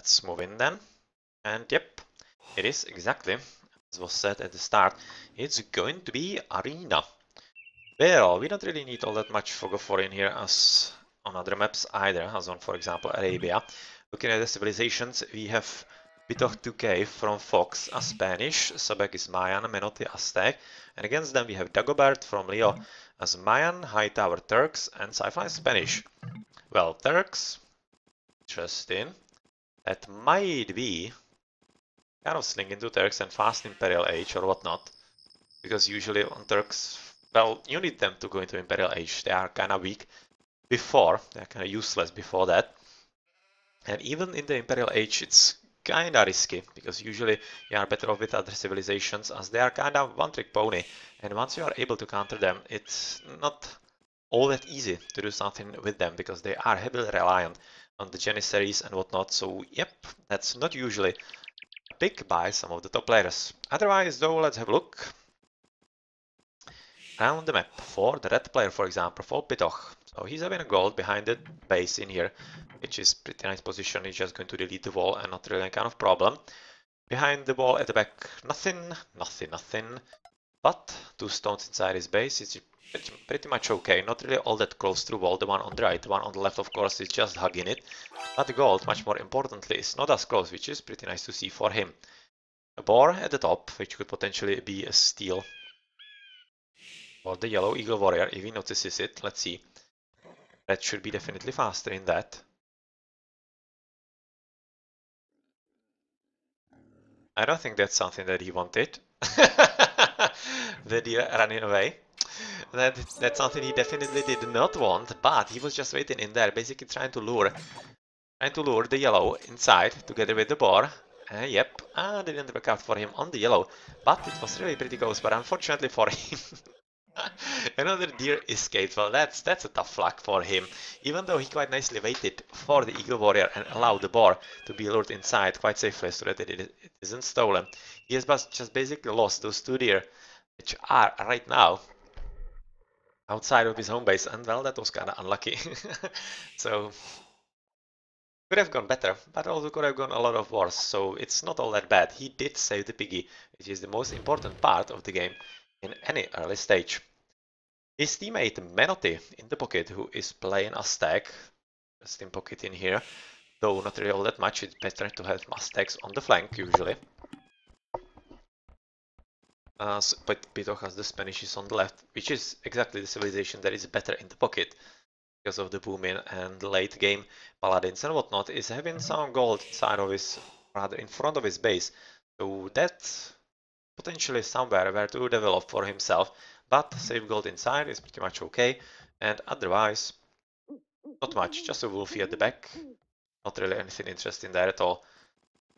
Let's move in then. And yep, it is exactly as was said at the start. It's going to be Arena. Well, we don't really need all that much for in here as on other maps either, as on, for example, Arabia. Looking at the civilizations, we have Bitoh 2K from Fox, a Spanish, Sobek is Mayan, Menotti Aztec, and against them we have Dagobert from LeO as Mayan, Hightower Turks, and Sci-Fi Spanish. Well, Turks, interesting. That might be kind of sling into Turks and fast Imperial Age or whatnot, because usually on Turks, well, you need them to go into Imperial Age. They are kind of weak before, they're kind of useless before that. And even in the Imperial Age, it's kind of risky, because usually you are better off with other civilizations, as they are kind of one-trick pony. And once you are able to counter them, it's not all that easy to do something with them, because they are heavily reliant on the Janissaries and whatnot. So yep, that's not usually a pick by some of the top players. Otherwise though, let's have a look around the map for the red player, for example, for Bitoh. So he's having a gold behind the base in here, which is pretty nice position. He's just going to delete the wall and not really any kind of problem. Behind the wall at the back, nothing. But 2 stones inside his base is pretty much okay. Not really all that close to the wall. The one on the right, the one on the left, of course, is just hugging it. But the gold, much more importantly, is not as close, which is pretty nice to see for him. A boar at the top, which could potentially be a steal for the yellow eagle warrior if he notices it. Let's see. Red should be definitely faster in that. I don't think that's something that he wanted. The deer running away. That's something he definitely did not want, but he was just waiting in there, basically trying to lure the yellow inside together with the boar. Yep, didn't work out for him on the yellow, but it was really pretty close. But unfortunately for him, another deer escaped. Well, that's a tough luck for him. Even though he quite nicely waited for the eagle warrior and allowed the boar to be lured inside quite safely so that it isn't stolen, he has just basically lost those 2 deer, which are right now outside of his home base, and well, that was kind of unlucky. So could have gone better, but also could have gone a lot of worse, so it's not all that bad. He did save the piggy, which is the most important part of the game in any early stage. His teammate Menotti in the pocket, who is playing Aztec, just in pocket in here, though not really all that much. It's better to have Aztecs on the flank usually. But Bitoh has the Spanish on the left, which is exactly the civilization that is better in the pocket because of the booming and late game paladins and whatnot, is having some gold inside of his, rather in front of his base. So that's potentially somewhere where to develop for himself, but save gold inside is pretty much okay, and otherwise not much, just a wolfie at the back, not really anything interesting there at all.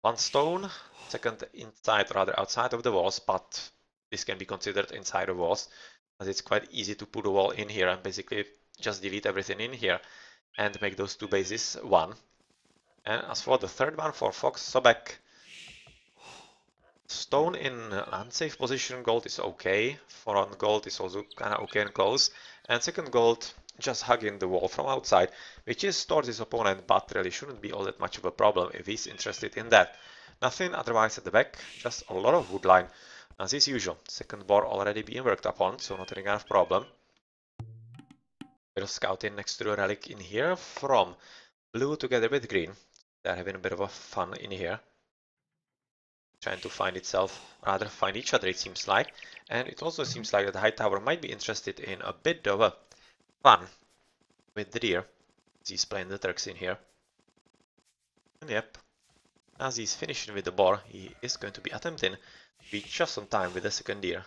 1 stone, second inside, rather outside of the walls, but this can be considered inside the walls, as it's quite easy to put a wall in here and basically just delete everything in here and make those 2 bases 1. And as for the third one, for Fox Sobek, stone in unsafe position, gold is okay. Front gold is also kind of okay and close. And second gold just hugging the wall from outside, which is towards his opponent, but really shouldn't be all that much of a problem if he's interested in that. Nothing otherwise at the back, just a lot of woodline, as is usual. Second boar already being worked upon, so not any kind of problem. Bit of scouting next to the relic in here from blue together with green. They're having a bit of a fun in here. Trying to find each other, it seems like. And it also seems like that the Hightower might be interested in a bit of a fun with the deer, as he's playing the Turks in here. And yep, as he's finishing with the boar, he is going to be attempting to be just on time with the second deer,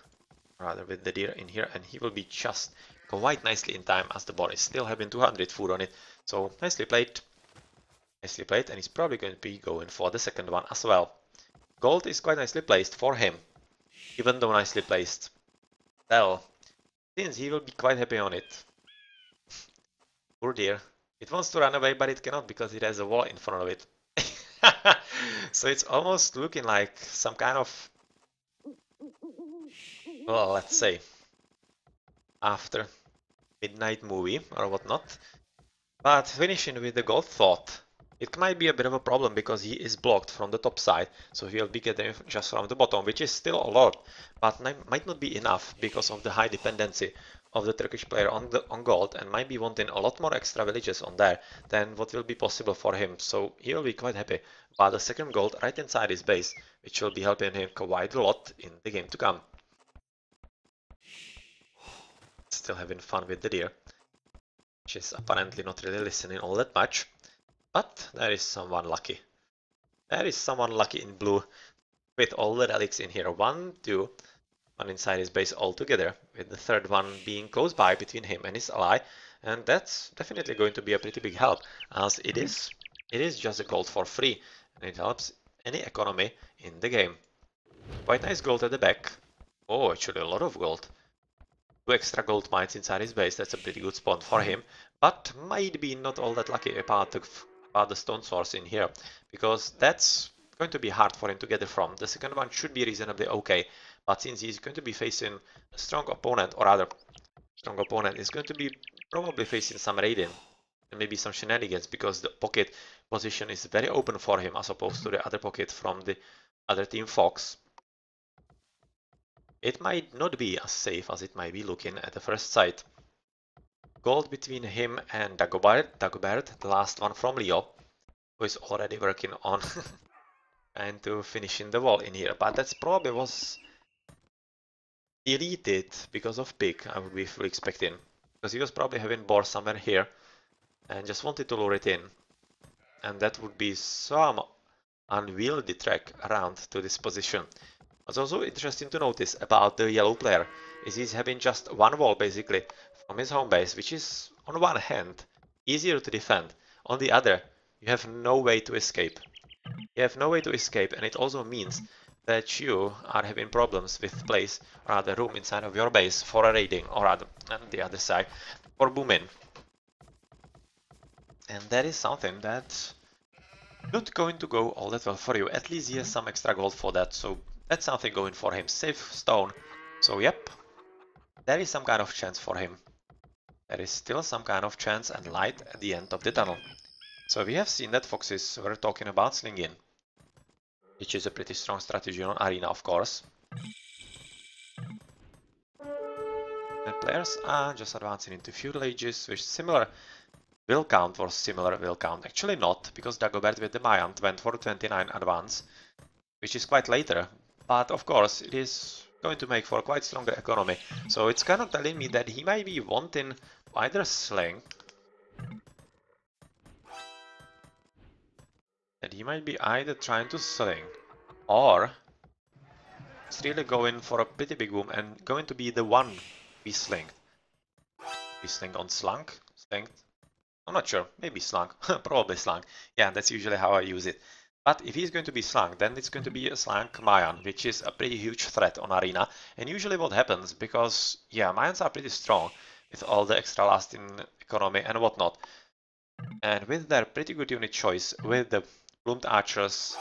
rather with the deer in here, and he will be just quite nicely in time, as the boar is still having 200 food on it. So nicely played, and he's probably going to be going for the second one as well. Gold is quite nicely placed for him, even though nicely placed. Well, since he will be quite happy on it. Poor deer. It wants to run away, but it cannot because it has a wall in front of it. So it's almost looking like some kind of, well, let's say, after midnight movie or whatnot. But finishing with the gold thought It might be a bit of a problem because he is blocked from the top side, so he'll be getting just from the bottom, which is still a lot, but might not be enough because of the high dependency of the Turkish player on gold, and might be wanting a lot more extra villages on there than what will be possible for him, so he will be quite happy. But the second gold right inside his base, which will be helping him quite a lot in the game to come. Still having fun with the deer, which is apparently not really listening all that much, but there is someone lucky. There is someone lucky in blue with all the relics in here. One, two, one inside his base altogether, with the third one being close by between him and his ally, and that's definitely going to be a pretty big help, as it is just a gold for free, and it helps any economy in the game. Quite nice gold at the back. Oh, actually a lot of gold. 2 extra gold mines inside his base, that's a pretty good spawn for him, but might be not all that lucky about the stone source in here, because that's going to be hard for him to get it from. The second one should be reasonably okay, but since he's going to be facing a strong opponent, or rather, strong opponent is going to be probably facing some raiding and maybe some shenanigans, because the pocket position is very open for him as opposed to the other pocket from the other team Fox. It might not be as safe as it might be looking at the first sight. Gold between him and Dagobert, the last one from LeO, who is already working on trying to finishing the wall in here, but that's probably was deleted because of pick, I would be fully expecting, because he was probably having boar somewhere here and just wanted to lure it in, and that would be some unwieldy track around to this position. What's also interesting to notice about the yellow player is he's having just one wall basically from his home base, which is on one hand easier to defend, on the other you have no way to escape. You have no way to escape, and it also means that you are having problems with place, or rather room inside of your base for a raiding, or rather on the other side for booming. And that is something that not going to go all that well for you. At least he has some extra gold for that, so that's something going for him. Safe stone. So yep, there is some kind of chance for him. There is still some kind of chance and light at the end of the tunnel. So we have seen that foxes were talking about slinging, which is a pretty strong strategy on arena, of course. And players are just advancing into feudal ages, which similar will count or similar will count. Actually not, because Dagobert with the Mayant went for 29 advance, which is quite later, but of course it is going to make for a quite stronger economy. So it's kind of telling me that he might be wanting either sling, that he might be either trying to sling, or it's really going for a pretty big boom and going to be the one we slinged. We sling on slunk? Slinged? I'm not sure, maybe slunk, probably slunk. Yeah, that's usually how I use it. But if he's going to be slunk, then it's going to be a slunk Mayan, which is a pretty huge threat on arena. And usually what happens, because yeah, Mayans are pretty strong with all the extra lasting economy and whatnot. And with their pretty good unit choice, with the plumed archers,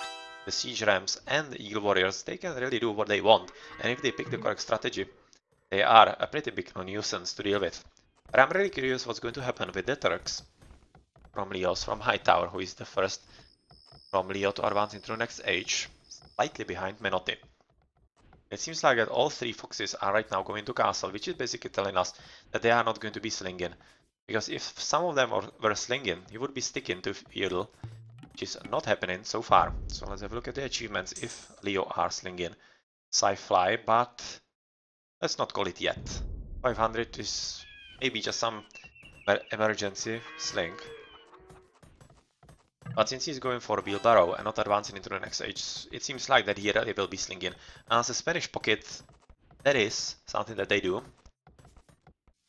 the siege rams and the eagle warriors, they can really do what they want. And if they pick the correct strategy, they are a pretty big nuisance to deal with. But I'm really curious what's going to happen with the Turks from LeO's from Hightower, who is the first from LeO to advance into the next age, slightly behind Menotti. It seems like that all 3 foxes are right now going to castle, which is basically telling us that they are not going to be slinging. Because if some of them were slinging, he would be sticking to feudal, which is not happening so far. So let's have a look at the achievements if LeO are slinging. Sci-fly, but let's not call it yet. 500 is maybe just some emergency sling. But since he's going for a wheelbarrow and not advancing into the next age, it seems like that he really will be slinging. As a Spanish pocket, that is something that they do.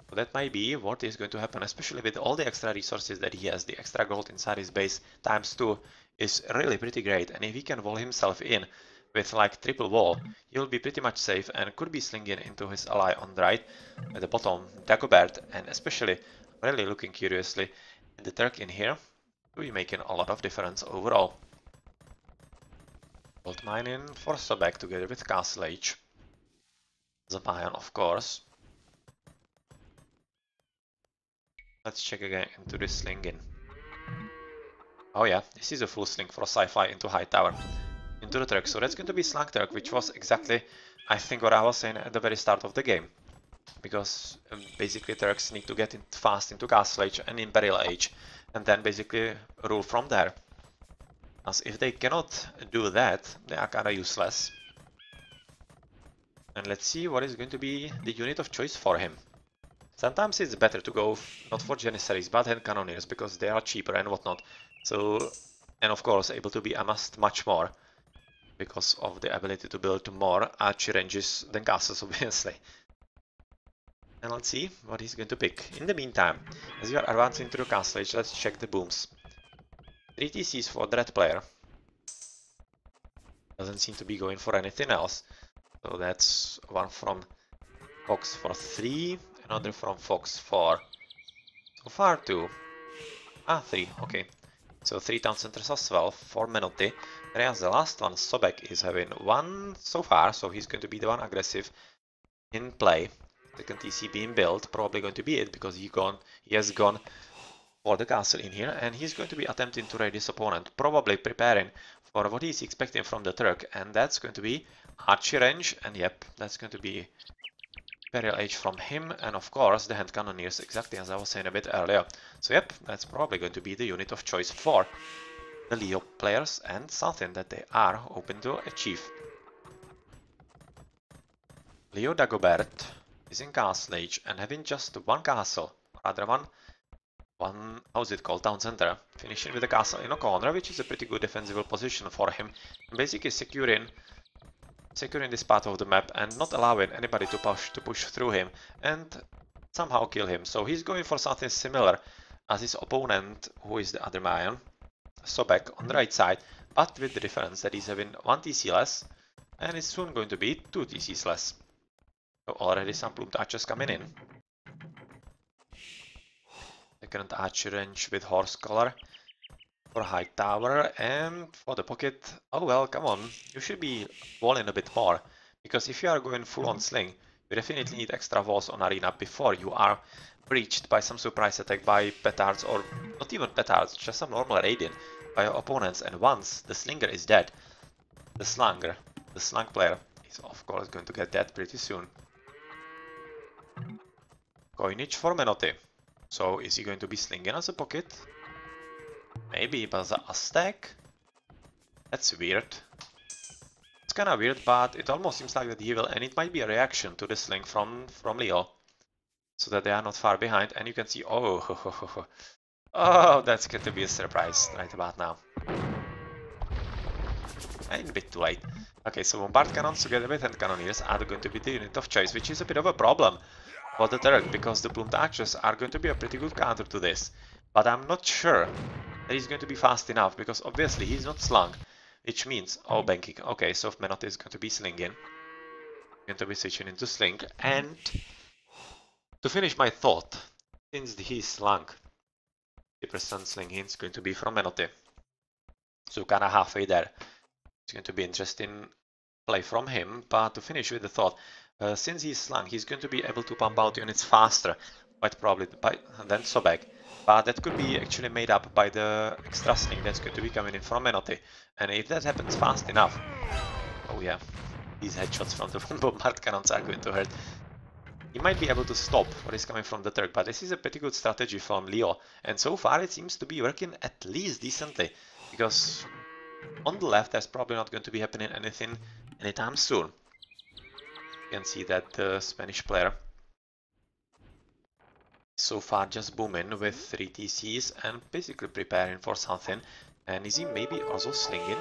So that might be what is going to happen, especially with all the extra resources that he has. The extra gold inside his base times 2 is really pretty great. And if he can wall himself in with like triple wall, he'll be pretty much safe and could be slinging into his ally on the right at the bottom, Dagobert, and especially really looking curiously at the Turk in here. Will be making a lot of difference overall. Gold mining for Sobek together with Castle Age. Zabayan, of course. Let's check again into this slinging. Oh yeah, this is a full sling for a sci-fi into high tower. Into the Turk, so that's going to be Slug Turk, which was exactly, I think, what I was saying at the very start of the game. Because basically Turks need to get in fast into Castle Age and Imperial Age, and then basically rule from there. As if they cannot do that, they are kinda useless. And let's see what is going to be the unit of choice for him. Sometimes it's better to go not for Janissaries but hand cannoneers because they are cheaper and whatnot. So, and of course able to be amassed much more because of the ability to build more archery ranges than castles, obviously. And let's see what he's going to pick. In the meantime, as you are advancing to the castle age, let's check the booms. 3 TCs for the red player. Doesn't seem to be going for anything else. So that's one from Fox for 3, another from Fox for so far 2. 3, okay. So 3 town centers as well for Menotti. Whereas the last one, Sobek, is having 1 so far, so he's going to be the one aggressive in play. Second TC being built, probably going to be it because he has gone for the castle in here, and he's going to be attempting to raid his opponent, probably preparing for what he's expecting from the Turk, and that's going to be archery range, and yep, that's going to be Imperial Age from him, and of course the hand cannoneers, exactly as I was saying a bit earlier. So yep, that's probably going to be the unit of choice for the LeO players, and something that they are hoping to achieve. LeO Dagobert is in Castle Age and having just one castle, rather one, how's it called, town center, finishing with a castle in a corner, which is a pretty good defensible position for him, and basically securing this part of the map and not allowing anybody to push through him and somehow kill him. So he's going for something similar as his opponent, who is the other Mayan, Sobek, on the right side, but with the difference that he's having 1 TC less, and it's soon going to be 2 TCs less. So already some plumed archers coming in. Second archer range with horse collar for high tower, and for the pocket, oh well, come on, you should be walling a bit more, because if you are going full on sling, you definitely need extra walls on arena before you are breached by some surprise attack by petards, or not even petards, just some normal raiding by your opponents, and once the slinger is dead, the slung player is of course going to get dead pretty soon. Coinage for Menotti. So is he going to be slinging as a pocket? Maybe, but as a stack? That's weird. It's kinda weird, but it almost seems like that he will, and it might be a reaction to the sling from LeO. So that they are not far behind, and you can see, oh, oh, that's going to be a surprise right about now. And a bit too late. Okay, so bombard cannons together with hand cannoneers are going to be the unit of choice, which is a bit of a problem for the Turk, because the plumed archers are going to be a pretty good counter to this. But I'm not sure that he's going to be fast enough, because obviously he's not slung, which means, oh, banking. Okay, so Menotti is going to be slinging. Going to be switching into sling, and to finish my thought, since he's slung, 50% sling is going to be from Menotti. So kinda halfway there. It's going to be interesting play from him, but to finish with the thought, since he's slung, he's going to be able to pump out units faster, quite probably than Sobek. But that could be actually made up by the extra sling that's going to be coming in from Menotti. And if that happens fast enough, oh yeah, these headshots from the bombard cannons are going to hurt. He might be able to stop what is coming from the Turk, but this is a pretty good strategy from LeO. And so far it seems to be working at least decently, because on the left there's probably not going to be happening anything anytime soon. You can see that the Spanish player so far just booming with 3 TCs and basically preparing for something. And is he maybe also slinging?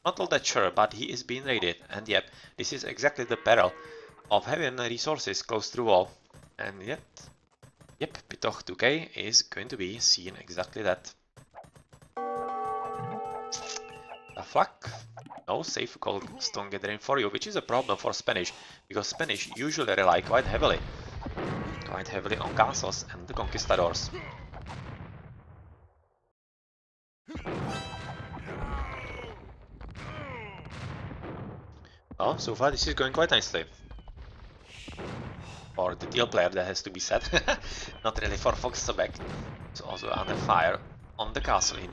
Not all that sure, but he is being raided. And yep, this is exactly the peril of having resources close to the wall. And yet, yep, Pitoch 2K is going to be seeing exactly that. Tough luck. No safe gold stone gathering for you, which is a problem for Spanish, because Spanish usually rely quite heavily on castles and the conquistadors. Oh, so far this is going quite nicely. For the teal player, that has to be said. Not really for Fox Sobek. It's also under fire on the castle in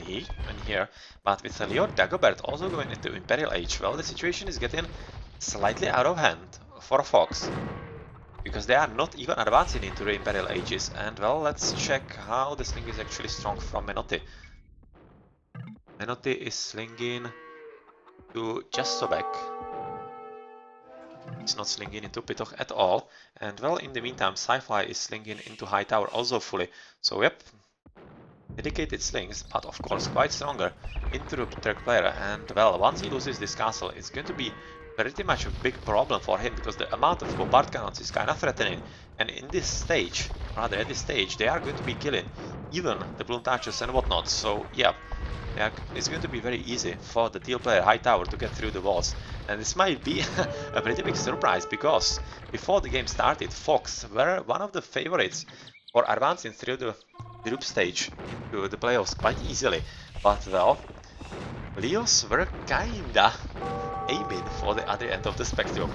here, but with LeO Dagobert also going into Imperial Age, well, the situation is getting slightly out of hand for Fox, because they are not even advancing into the Imperial Ages. And well, let's check how the sling is actually strong from Menotti. Menotti is slinging to just Sobek. He's not slinging into Pitoch at all. And well, in the meantime, Sci-Fi is slinging into High Tower also fully. So yep, dedicated slings, but of course quite stronger into the third player. And well, once he loses this castle, it's going to be pretty much a big problem for him, because the amount of bombard cannons is kind of threatening. And in this stage, rather at this stage, they are going to be killing even the Bloom Archers and whatnot. So yeah, it's going to be very easy for the teal player High Tower to get through the walls. And this might be a pretty big surprise, because before the game started, Fox were one of the favorites for advancing through the group stage into the playoffs quite easily. But well, LeOs were kinda aiming for the other end of the spectrum,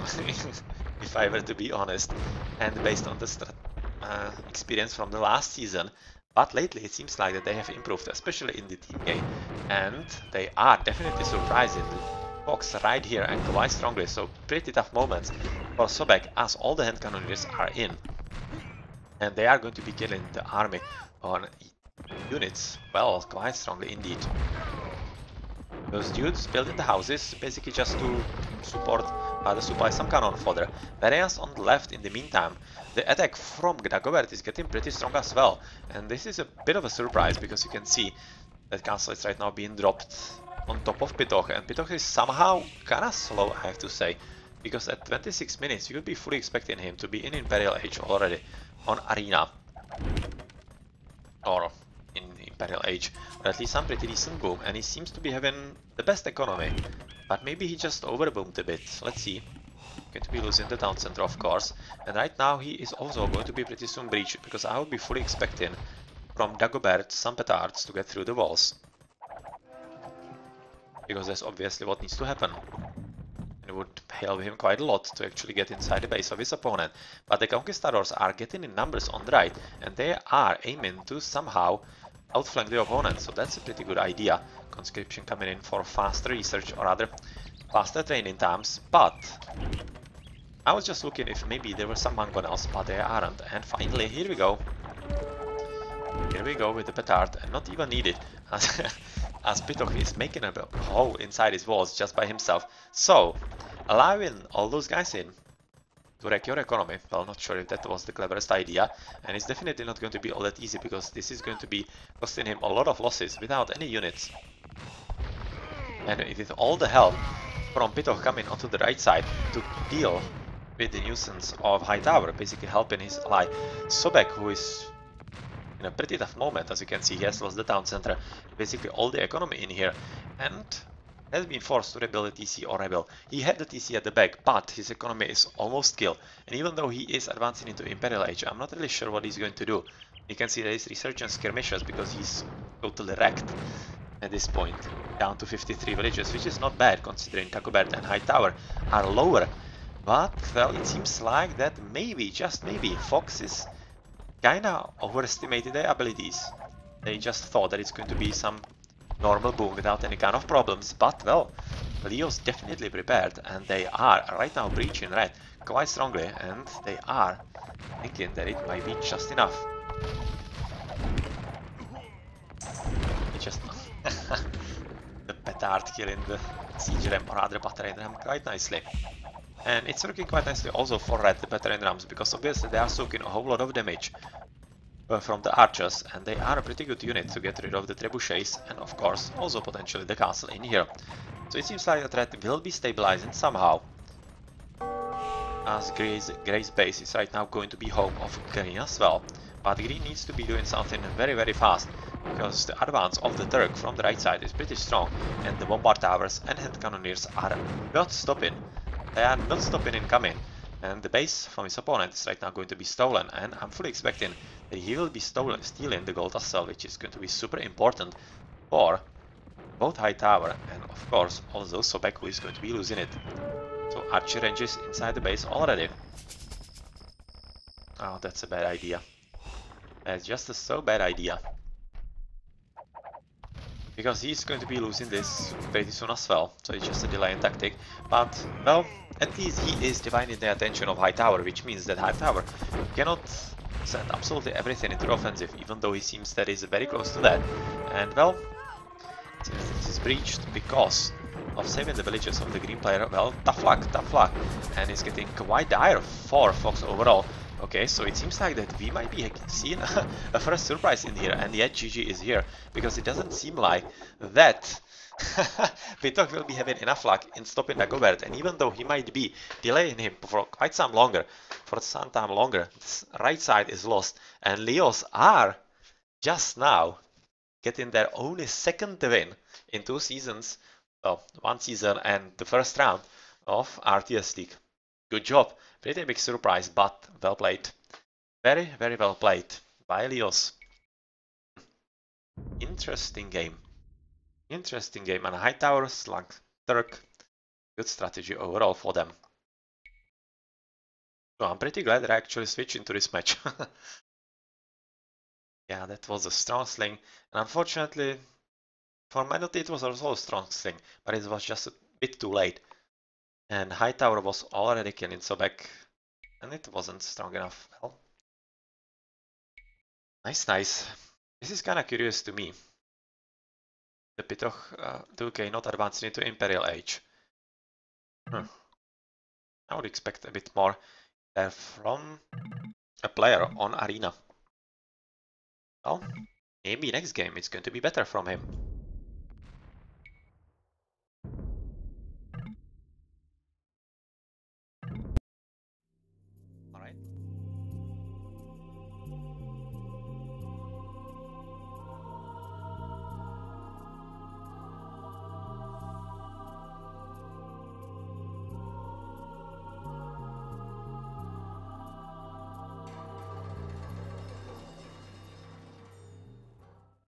if I were to be honest, and based on the experience from the last season. But lately it seems like that they have improved, especially in the team game, and they are definitely surprising Fox right here and quite strongly. So pretty tough moments for Sobek, as all the hand cannoneers are in, and they are going to be killing the army on units, well, quite strongly indeed. Those dudes building the houses basically just to support to supply some cannon fodder. Whereas on the left, in the meantime, the attack from Dagobert is getting pretty strong as well. And this is a bit of a surprise, because you can see that castle is right now being dropped on top of Pitoch, and Pitoch is somehow kinda slow, I have to say, because at 26 minutes you would be fully expecting him to be in Imperial Age already on Arena, or in Imperial Age, or at least some pretty decent boom, and he seems to be having the best economy. But maybe he just overboomed a bit. Let's see. Going to be losing the town center, of course. And right now he is also going to be pretty soon breached, because I would be fully expecting from Dagobert some petards to get through the walls, because that's obviously what needs to happen. And it would help him quite a lot to actually get inside the base of his opponent. But the Conquistadors are getting in numbers on the right, and they are aiming to somehow outflank the opponent, so that's a pretty good idea. Conscription coming in for faster research, or rather faster training times. But I was just looking if maybe there were some mangonels, but they aren't. And finally, here we go. Here we go with the petard, and not even needed, as Pitoch is making a hole inside his walls just by himself. So, allowing all those guys in to wreck your economy, well, not sure if that was the cleverest idea, and it's definitely not going to be all that easy, because this is going to be costing him a lot of losses without any units. And with all the help from Pitoch coming onto the right side to deal with the nuisance of High Tower, basically helping his ally Sobek, who is in a pretty tough moment. As you can see, he has lost the town center, basically all the economy in here, and has been forced to rebuild a TC or rebel. He had the TC at the back, but his economy is almost killed. And even though he is advancing into Imperial Age, I'm not really sure what he's going to do. You can see there is resurgent skirmishers, because he's totally wrecked at this point, down to 53 villages, which is not bad considering Dagobert and High Tower are lower. But well, it seems like that maybe, just maybe, Fox is kinda overestimated their abilities. They just thought that it's going to be some normal boom without any kind of problems, but well, LeO's definitely prepared, and they are right now breaching red quite strongly, and they are thinking that it might be just enough. It just the petard killing the siege ram, or rather battering ram, quite nicely. And it's working quite nicely also for red, the battering rams, because obviously they are soaking a whole lot of damage from the archers, and they are a pretty good unit to get rid of the trebuchets, and of course also potentially the castle in here. So it seems like that red will be stabilizing somehow, as Grey's base is right now going to be home of green as well. But green needs to be doing something very, very fast, because the advance of the Turk from the right side is pretty strong, and the bombard towers and hand cannoneers are not stopping. They are not stopping in coming, and the base from his opponent is right now going to be stolen, and I'm fully expecting that he will be stealing the gold as well, which is going to be super important for both High Tower and of course also Sobek, who is going to be losing it. So archer ranges inside the base already. Oh, that's a bad idea. That's just a so bad idea. because he's going to be losing this pretty soon as well. So it's just a delay in tactic. But, well, at least he is dividing the attention of High Tower, which means that High Tower cannot send absolutely everything into the offensive, even though he seems that he's very close to that. And, well, since this is breached because of saving the villages of the green player, well, tough luck, and he's getting quite dire for Fox overall. Okay, so it seems like that we might be seeing a first surprise in here, and yet GG is here, because it doesn't seem like that Pitok will be having enough luck in stopping Dagobert, and even though he might be delaying him for quite some longer, this right side is lost, and LeOs are just now getting their only second win in 2 seasons, well, 1 season and the first round of RTS League. Good job, pretty big surprise, but well played. Very, very well played by LeOs. Interesting game. Interesting game, and High Tower slunk Turk. Good strategy overall for them. So I'm pretty glad that I actually switched into this match. Yeah, that was a strong sling, and unfortunately for Manatee it was also a strong sling, but it was just a bit too late. And High Tower was already killing Sobek, and it wasn't strong enough. Well, nice. This is kinda curious to me. The Pitoch 2K not advancing into Imperial Age. I would expect a bit more there from a player on Arena. Well, maybe next game it's going to be better from him.